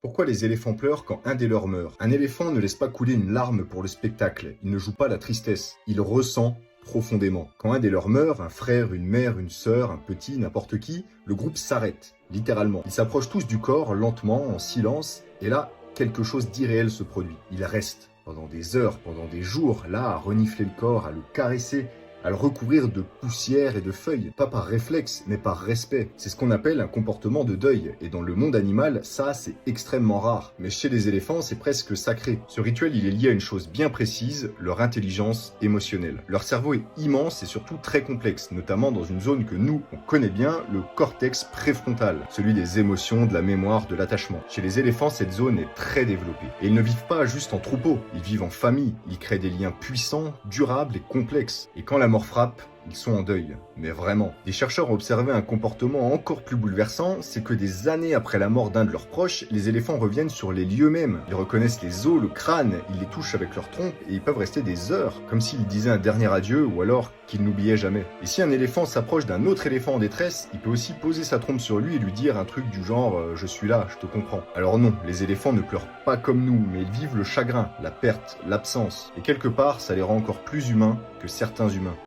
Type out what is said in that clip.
Pourquoi les éléphants pleurent quand un des leurs meurt? Un éléphant ne laisse pas couler une larme pour le spectacle, il ne joue pas la tristesse, il ressent profondément. Quand un des leurs meurt, un frère, une mère, une sœur, un petit, n'importe qui, le groupe s'arrête, littéralement. Ils s'approchent tous du corps, lentement, en silence, et là, quelque chose d'irréel se produit. Ils restent, pendant des heures, pendant des jours, là, à renifler le corps, à le caresser, à le recouvrir de poussière et de feuilles, pas par réflexe, mais par respect. C'est ce qu'on appelle un comportement de deuil, et dans le monde animal, ça c'est extrêmement rare. Mais chez les éléphants, c'est presque sacré. Ce rituel, il est lié à une chose bien précise, leur intelligence émotionnelle. Leur cerveau est immense et surtout très complexe, notamment dans une zone que nous, on connaît bien, le cortex préfrontal, celui des émotions, de la mémoire, de l'attachement. Chez les éléphants, cette zone est très développée. Et ils ne vivent pas juste en troupeau, ils vivent en famille, ils créent des liens puissants, durables et complexes. Et quand la mort frappe, ils sont en deuil. Mais vraiment. Des chercheurs ont observé un comportement encore plus bouleversant, c'est que des années après la mort d'un de leurs proches, les éléphants reviennent sur les lieux mêmes. Ils reconnaissent les os, le crâne, ils les touchent avec leur trompe et ils peuvent rester des heures, comme s'ils disaient un dernier adieu ou alors qu'ils n'oubliaient jamais. Et si un éléphant s'approche d'un autre éléphant en détresse, il peut aussi poser sa trompe sur lui et lui dire un truc du genre je suis là, je te comprends. Alors non, les éléphants ne pleurent pas comme nous, mais ils vivent le chagrin, la perte, l'absence. Et quelque part, ça les rend encore plus humains que certains humains.